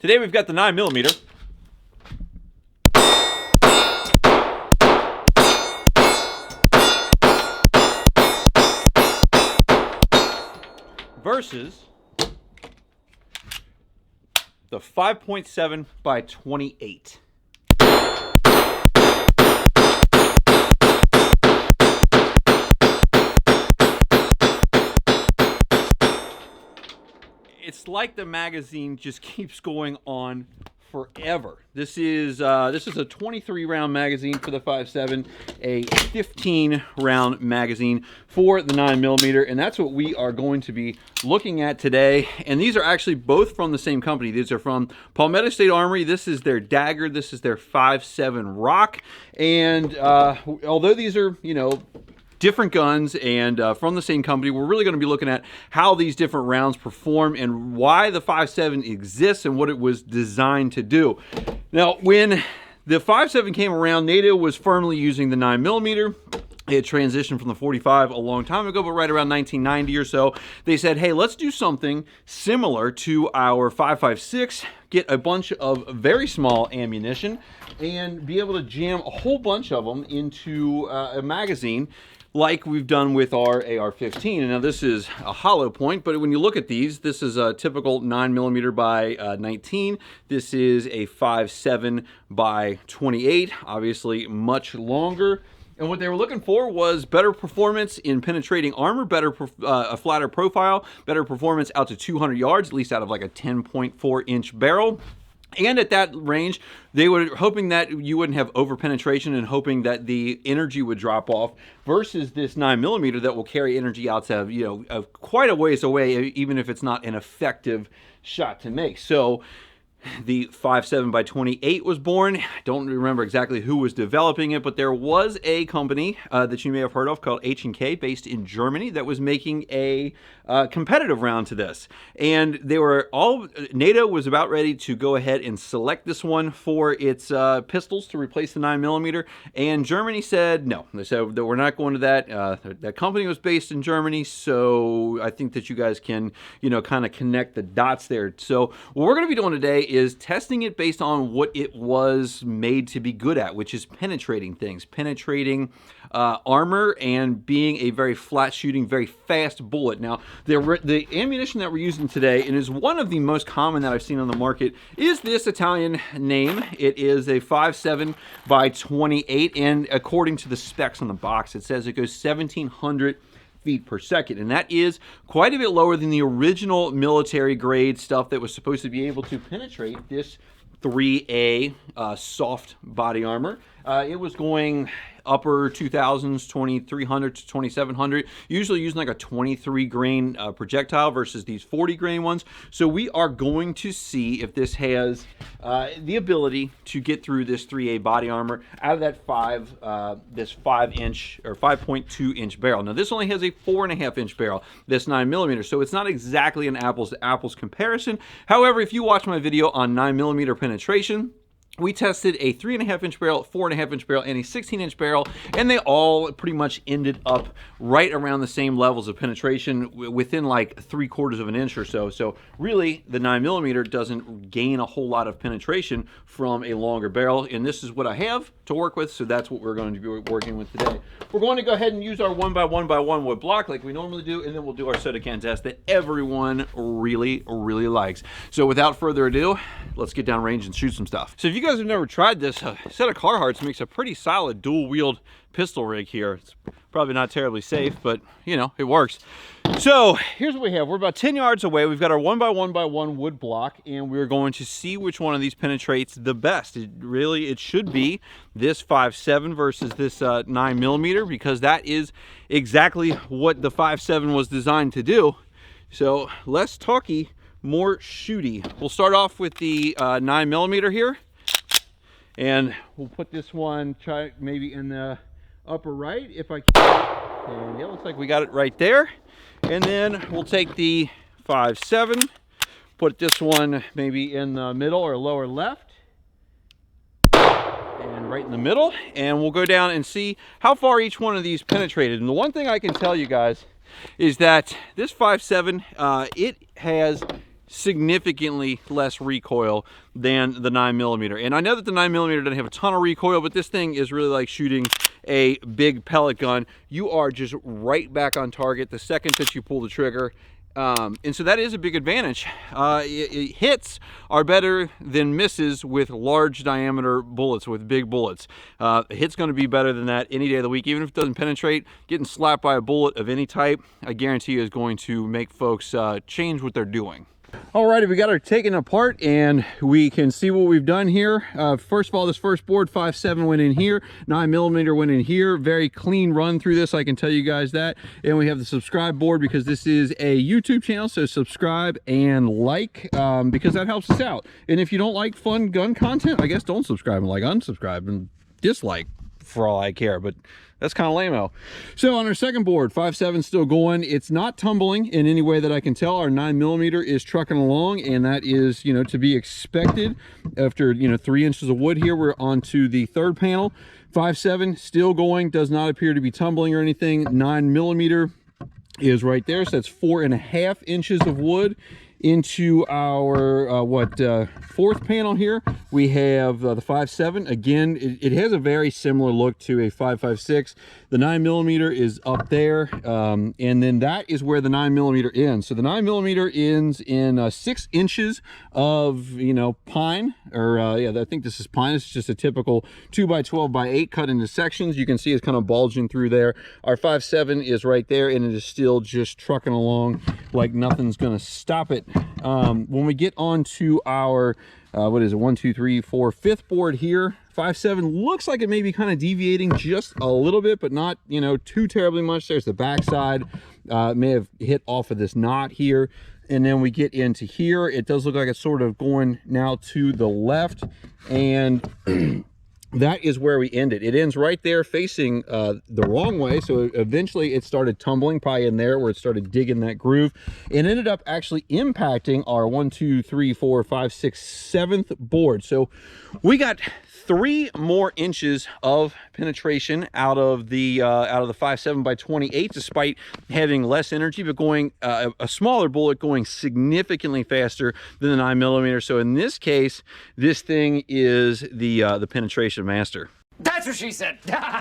Today we've got the 9mm versus the 5.7 by 28. It's like the magazine just keeps going on forever. This is a 23 round magazine for the 5.7, a 15 round magazine for the 9mm, and that's what we are going to be looking at today. And these are actually both from the same company. These are from Palmetto State Armory. This is their Dagger. This is their 5.7 Rock. And although these are, different guns and from the same company, we're really going to be looking at how these different rounds perform and why the 5.7 exists and what it was designed to do. Now, when the 5.7 came around, NATO was firmly using the 9mm. It had transitioned from the 45 a long time ago, but right around 1990 or so, they said, hey, let's do something similar to our 5.56, get a bunch of very small ammunition, and be able to jam a whole bunch of them into a magazine like we've done with our AR-15. And now this is a hollow point, but when you look at these, this is a typical 9mm by 19. This is a 5.7 by 28, obviously much longer. And what they were looking for was better performance in penetrating armor, a flatter profile, better performance out to 200 yards, at least out of like a 10.4 inch barrel. And at that range, they were hoping that you wouldn't have over penetration and hoping that the energy would drop off versus this 9mm that will carry energy out to, quite a ways away, even if it's not an effective shot to make. So the 5.7 by 28 was born. I don't remember exactly who was developing it, but there was a company that you may have heard of called H&K based in Germany that was making a competitive round to this. And NATO was about ready to go ahead and select this one for its pistols to replace the 9mm. And Germany said no. They said that we're not going to that. That company was based in Germany, so I think that you guys can, kind of connect the dots there. So what we're going to be doing today is testing it based on what it was made to be good at, which is penetrating things, penetrating armor, and being a very flat shooting, very fast bullet. Now, the ammunition that we're using today, and is one of the most common that I've seen on the market, is this Italian name. It is a 5.7 by 28, and according to the specs on the box, it says it goes 1,700 feet per second, and that is quite a bit lower than the original military grade stuff that was supposed to be able to penetrate this 3A soft body armor. It was going upper 2000s, 2300 to 2700, usually using like a 23 grain projectile versus these 40 grain ones. So we are going to see if this has the ability to get through this 3A body armor out of that 5-inch or 5.2 inch barrel. Now this only has a 4.5 inch barrel, this 9mm, so it's not exactly an apples to apples comparison. However, if you watch my video on 9mm penetration, we tested a 3.5 inch barrel, 4.5 inch barrel, and a 16 inch barrel, and they all pretty much ended up right around the same levels of penetration within like 3/4 of an inch or so. So really, the 9mm doesn't gain a whole lot of penetration from a longer barrel, and this is what I have to work with, so that's what we're going to be working with today. We're going to go ahead and use our 1x1x1 wood block like we normally do, and then we'll do our soda can test that everyone really, really likes. So without further ado, let's get down range and shoot some stuff. So if you guys have never tried this, a set of Carhartts makes a pretty solid dual-wield pistol rig here. It's probably not terribly safe, but it works. So here's what we have. We're about 10 yards away. We've got our 1x1x1 wood block, and we're going to see which one of these penetrates the best. It should be this 5.7 versus this 9mm, because that is exactly what the 5.7 was designed to do. So less talky, more shooty. We'll start off with the 9mm here, and we'll put this one maybe in the upper right if I can. And yeah, looks like we got it right there. And then we'll take the 5.7, put this one maybe in the middle or lower left, and right in the middle, and we'll go down and see how far each one of these penetrated. And the one thing I can tell you guys is that this 5.7, it has significantly less recoil than the 9mm. And I know that the 9mm doesn't have a ton of recoil, but this thing is really like shooting a big pellet gun. You are just right back on target the second that you pull the trigger. And so that is a big advantage. Hits are better than misses with large diameter bullets, with big bullets. A hit's going to be better than that any day of the week. Even if it doesn't penetrate, getting slapped by a bullet of any type, I guarantee you is going to make folks change what they're doing. Alrighty, we got her taken apart and we can see what we've done here. First of all, this first board, 5.7 went in here, 9mm went in here. Very clean run through this, I can tell you guys that. And we have the subscribe board because this is a YouTube channel, so subscribe and like, because that helps us out. And if you don't like fun gun content, I guess don't subscribe and like, unsubscribe and dislike for all I care, but that's kind of lame-o. So on our second board, 5.7 still going. It's not tumbling in any way that I can tell. Our 9mm is trucking along, and that is, you know, to be expected. After, you know, 3 inches of wood here, we're on to the third panel. 5.7 still going, does not appear to be tumbling or anything. 9mm is right there, so that's 4.5 inches of wood. Into our fourth panel here, we have the 5.7. Again, it has a very similar look to a 5.56. The 9mm is up there, and then that is where the 9mm ends. So the 9mm ends in 6 inches of, you know, pine, or yeah, I think this is pine. It's just a typical 2x12x8 cut into sections. You can see it's kind of bulging through there. Our 5.7 is right there, and it is still just trucking along like nothing's gonna stop it. When we get on to our what is it, 1, 2, 3, 4, fifth board here, 5.7 looks like it may be kind of deviating just a little bit, but not, you know, too terribly much. There's the backside, may have hit off of this knot here. And then we get into here, it does look like it's sort of going now to the left, and that is where we end it. It ends right there facing the wrong way. So eventually it started tumbling probably in there where it started digging that groove, and ended up actually impacting our 1, 2, 3, 4, 5, 6, 7th board. So we got 3 more inches of penetration out of the 5.7x28, despite having less energy, but going a smaller bullet going significantly faster than the 9mm. So in this case, this thing is the penetration master. That's what she said.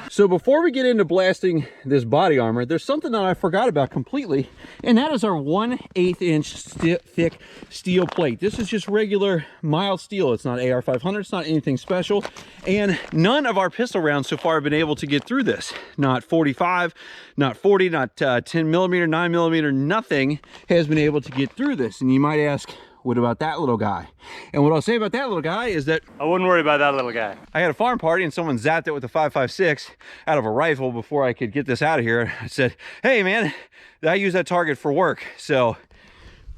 So before we get into blasting this body armor, there's something that I forgot about completely, and that is our 1/8 inch thick steel plate. This is just regular mild steel. It's not AR-500, it's not anything special, and none of our pistol rounds so far have been able to get through this. Not 45, not 40, not 10mm, 9mm, nothing has been able to get through this. And you might ask, what about that little guy? And what I'll say about that little guy is that I wouldn't worry about that little guy. I had a farm party and someone zapped it with a 5.56 out of a rifle before I could get this out of here. I said, hey man, I use that target for work. So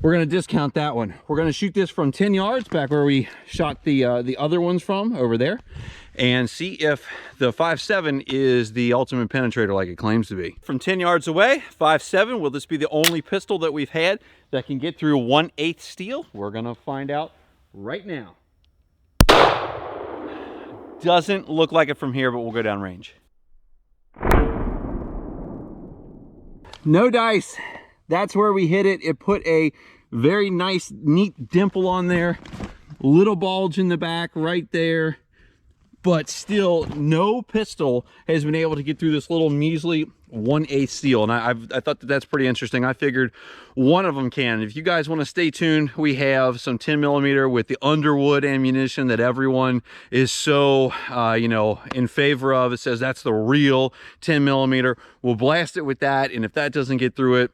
we're gonna discount that one. We're gonna shoot this from 10 yards back where we shot the other ones from over there, and see if the 5.7 is the ultimate penetrator like it claims to be. From 10 yards away, 5.7, will this be the only pistol that we've had that can get through 1/8 steel? We're gonna find out right now. Doesn't look like it from here, but we'll go down range. No dice. That's where we hit it. It put a very nice, neat dimple on there. Little bulge in the back right there. But still, no pistol has been able to get through this little measly 1/8 steel. And I thought that that's pretty interesting. I figured one of them can. If you guys want to stay tuned, we have some 10mm with the Underwood ammunition that everyone is so, you know, in favor of. It says that's the real 10mm. We'll blast it with that. And if that doesn't get through it,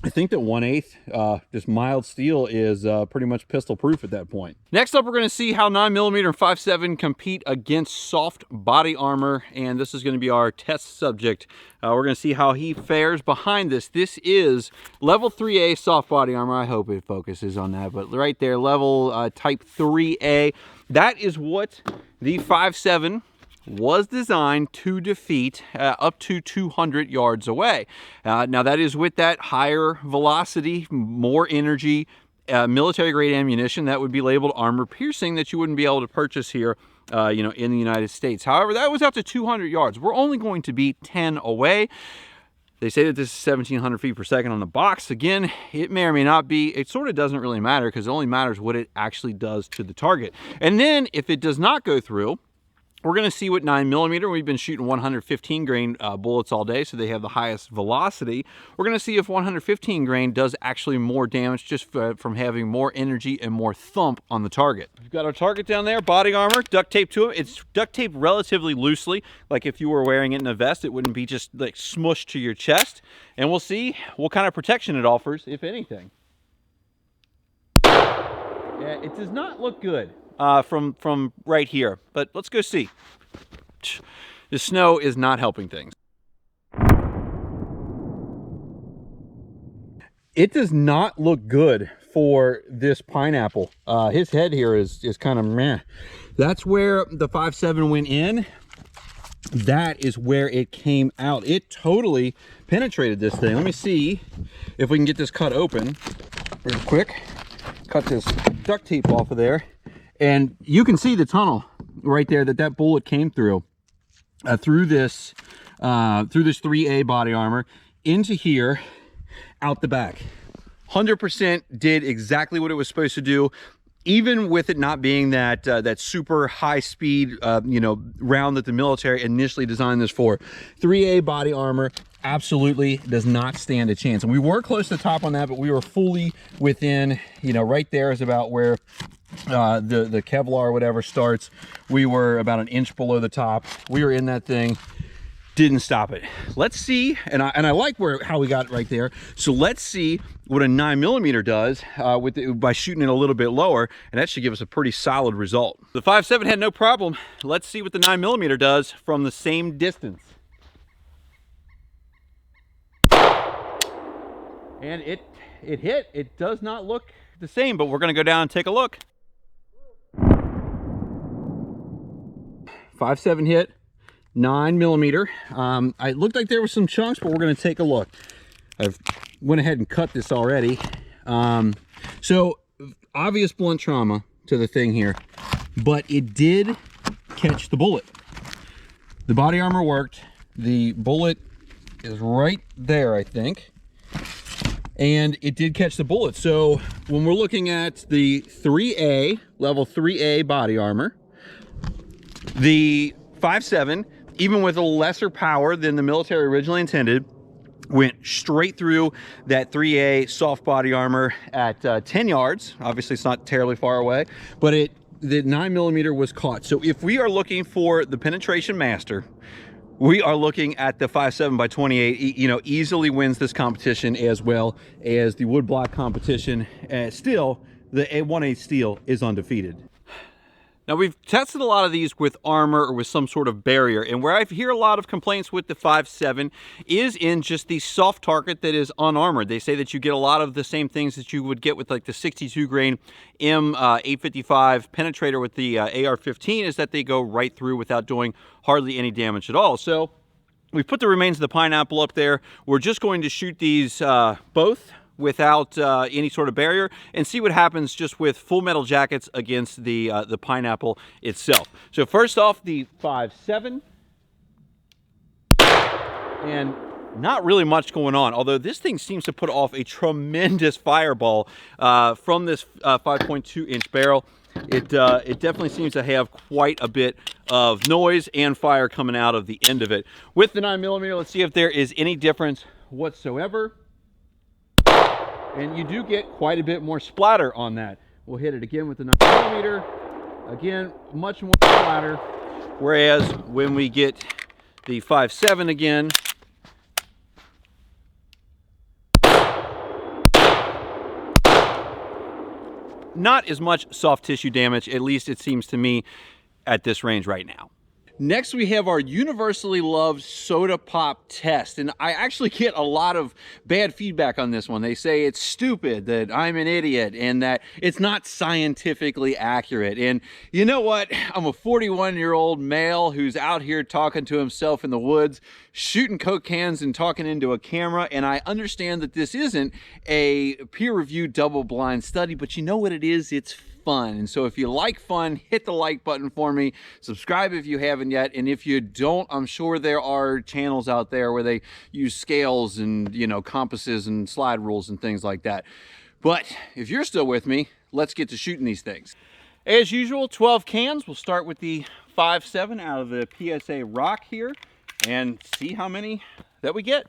I think that 1/8, just mild steel, is pretty much pistol proof at that point. Next up, we're going to see how 9mm and 5.7 compete against soft body armor, and this is going to be our test subject. We're going to see how he fares behind this. This is level 3A soft body armor. I hope it focuses on that, but right there, level type 3A. That is what the 5.7 was designed to defeat up to 200 yards away. Now that is with that higher velocity, more energy, military grade ammunition that would be labeled armor piercing that you wouldn't be able to purchase here, you know, in the United States. However, that was out to 200 yards. We're only going to be 10 away. They say that this is 1,700 feet per second on the box. Again, it may or may not be. It sort of doesn't really matter because it only matters what it actually does to the target. And then if it does not go through, we're going to see what 9mm. We've been shooting 115 grain bullets all day, so they have the highest velocity. We're going to see if 115 grain does actually more damage just from having more energy and more thump on the target. We've got our target down there, body armor, duct tape to it. It's duct taped relatively loosely, like if you were wearing it in a vest, it wouldn't be just like smushed to your chest. And we'll see what kind of protection it offers, if anything. Yeah, it does not look good. From right here, but let's go see. The snow is not helping things. It does not look good for this pineapple. His head here is kind of meh. That's where the 5.7 went in. That is where it came out. It totally penetrated this thing. Let me see if we can get this cut open real quick. Cut this duct tape off of there. And you can see the tunnel right there that bullet came through, through this 3A body armor into here, out the back. 100% did exactly what it was supposed to do, even with it not being that that super high speed, round that the military initially designed this for. 3A body armor absolutely does not stand a chance. And we were close to the top on that, but we were fully within, right there is about where the Kevlar or whatever starts. We were about an inch below the top. We were in that thing, didn't stop it. Let's see, and I like how we got right there. So let's see what a 9mm does by shooting it a little bit lower, and that should give us a pretty solid result. The 5.7 had no problem. Let's see what the 9mm does from the same distance. And it hit. It does not look the same, but we're going to go down and take a look. 5.7 hit, 9mm. It looked like there were some chunks, but we're going to take a look. I've went ahead and cut this already. So obvious blunt trauma to the thing here, but it did catch the bullet. The body armor worked. The bullet is right there, I think. And it did catch the bullet. So when we're looking at the 3A, level 3A body armor, the 5.7, even with a lesser power than the military originally intended, went straight through that 3A soft body armor at 10 yards. Obviously, it's not terribly far away, but the 9mm was caught. So if we are looking for the penetration master, we are looking at the 5.7x28, easily wins this competition as well as the woodblock competition. Still, the 1A steel is undefeated. Now, we've tested a lot of these with armor or with some sort of barrier, and where I hear a lot of complaints with the 5.7 is in just the soft target that is unarmored. They say that you get a lot of the same things that you would get with like the 62 grain M855 penetrator with the AR-15, is that they go right through without doing hardly any damage at all. So we've put the remains of the pineapple up there. We're just going to shoot these both without any sort of barrier and see what happens just with full metal jackets against the pineapple itself. So first off, the 5.7, and not really much going on, although this thing seems to put off a tremendous fireball from this 5.2 inch barrel. It definitely seems to have quite a bit of noise and fire coming out of the end of it. With the 9mm, let's see if there is any difference whatsoever. And you do get quite a bit more splatter on that. We'll hit it again with the 9mm. Again, much more splatter. Whereas when we get the 5.7 again, not as much soft tissue damage, at least it seems to me at this range right now. Next, we have our universally loved soda pop test. And I actually get a lot of bad feedback on this one. They say it's stupid, that I'm an idiot, and that it's not scientifically accurate. And you know what? I'm a 41-year-old male who's out here talking to himself in the woods, shooting Coke cans and talking into a camera. And I understand that this isn't a peer-reviewed double-blind study, but you know what it is? It's fun. And so if you like fun, hit the like button for me. Subscribe if you haven't yet. And if you don't, I'm sure there are channels out there where they use scales and, you know, compasses and slide rules and things like that. But if you're still with me, let's get to shooting these things. As usual, 12 cans. We'll start with the 5.7 out of the PSA Rock here and see how many that we get.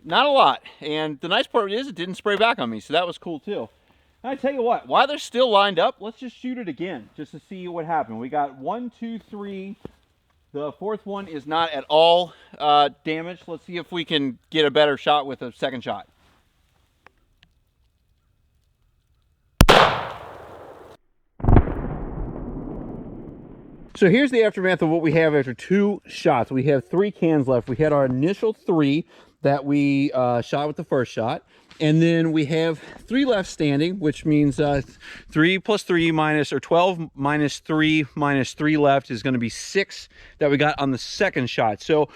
Not a lot, and the nice part is it didn't spray back on me, so that was cool too. And I tell you what, while they're still lined up, let's just shoot it again just to see what happened. We got 1, 2, 3. The fourth one is not at all damaged. Let's see if we can get a better shot with a second shot. So here's the aftermath of what we have after 2 shots. We have 3 cans left. We had our initial 3 that we shot with the first shot. And then we have 3 left standing, which means 3 plus 3 minus, or 12 minus 3 minus 3 left is going to be 6 that we got on the second shot. So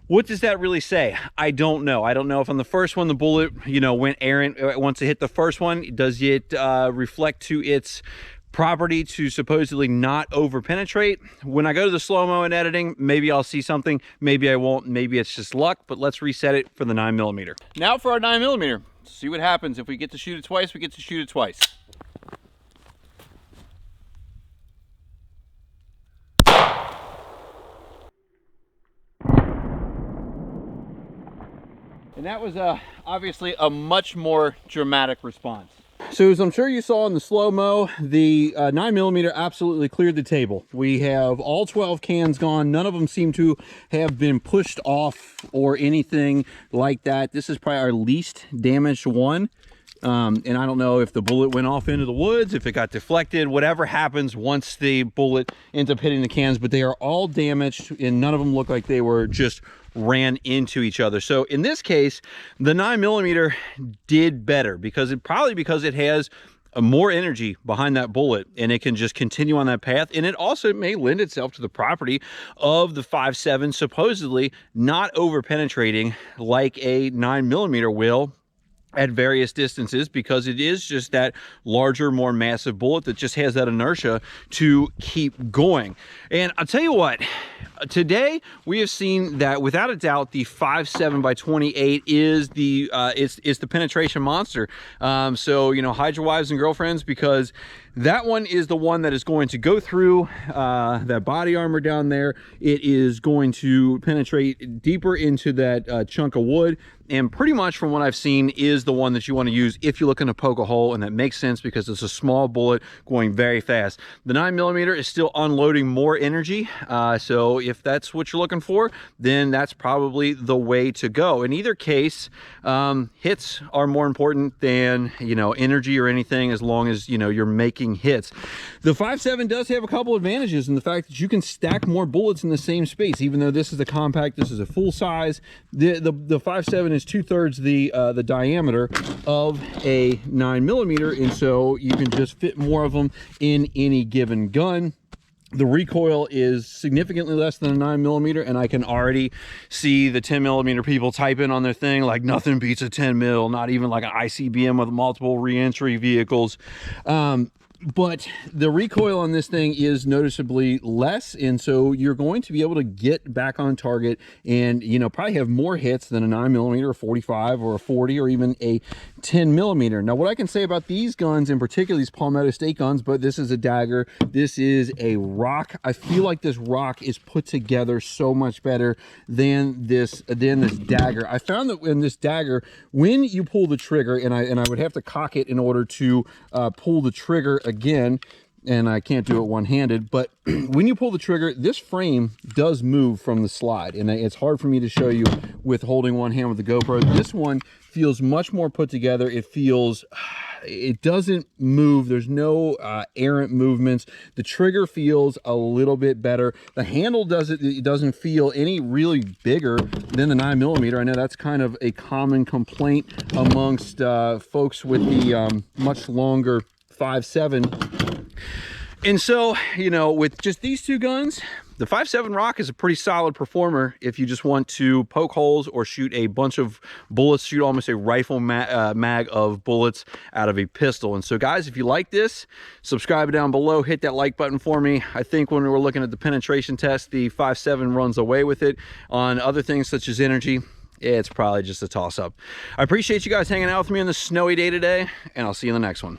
what does that really say? I don't know. I don't know if on the first one the bullet, you know, went errant once it hit the first one. Does it reflect to its property to supposedly not over penetrate? When I go to the slow-mo and editing, maybe I'll see something, maybe I won't, maybe it's just luck, but let's reset it for the 9mm. Now for our 9mm. See what happens. If we get to shoot it twice, we get to shoot it twice. And that was obviously a much more dramatic response. So as I'm sure you saw in the slow-mo, the 9mm absolutely cleared the table. We have all 12 cans gone. None of them seem to have been pushed off or anything like that. This is probably our least damaged one. And I don't know if the bullet went off into the woods, if it got deflected, whatever happens once the bullet ends up hitting the cans, but they are all damaged and none of them look like they were just ran into each other. So in this case, the 9mm did better because it has more energy behind that bullet and it can just continue on that path. And it also may lend itself to the property of the 5.7 supposedly not over penetrating like a 9mm will at various distances, because it is just that larger, more massive bullet that just has that inertia to keep going. And I'll tell you what, today we have seen that without a doubt the 5.7x28 is the it's the penetration monster. So, you know, hide your wives and girlfriends, because that one is the one that is going to go through that body armor down there. It is going to penetrate deeper into that chunk of wood, and pretty much from what I've seen is the one that you want to use if you're looking to poke a hole, and that makes sense because it's a small bullet going very fast. The 9mm is still unloading more energy, so if that's what you're looking for, then that's probably the way to go. In either case, hits are more important than, you know, energy or anything, as long as, you know, you're making hits. The 5.7 does have a couple advantages in the fact that you can stack more bullets in the same space. Even though this is a compact, this is a full size, the 5.7 is 2/3 the diameter of a 9mm, and so you can just fit more of them in any given gun. The recoil is significantly less than a 9mm, and I can already see the 10mm people type in on their thing like nothing beats a 10 mil, not even like an ICBM with multiple re-entry vehicles. But the recoil on this thing is noticeably less, and so you're going to be able to get back on target and, you know, probably have more hits than a 9mm, a 45 or a 40 or even a 10mm. Now, what I can say about these guns in particular, these Palmetto State guns, but this is a dagger, this is a rock. I feel like this rock is put together so much better than this dagger. I found that in this dagger, when you pull the trigger, and I would have to cock it in order to pull the trigger again, and I can't do it one-handed, but when you pull the trigger, this frame does move from the slide, and it's hard for me to show you with holding one hand with the GoPro. This one feels much more put together. It feels, it doesn't move. There's no errant movements. The trigger feels a little bit better. The handle doesn't feel any really bigger than the 9mm. I know that's kind of a common complaint amongst folks with the much longer 5.7. And so, you know, with just these two guns, the 5.7 Rock is a pretty solid performer if you just want to poke holes or shoot a bunch of bullets, shoot almost a rifle mag of bullets out of a pistol. And so guys, if you like this, subscribe down below, hit that like button for me. I think when we were looking at the penetration test, the 5.7 runs away with it. On other things such as energy, it's probably just a toss-up. I appreciate you guys hanging out with me on this snowy day today, and I'll see you in the next one.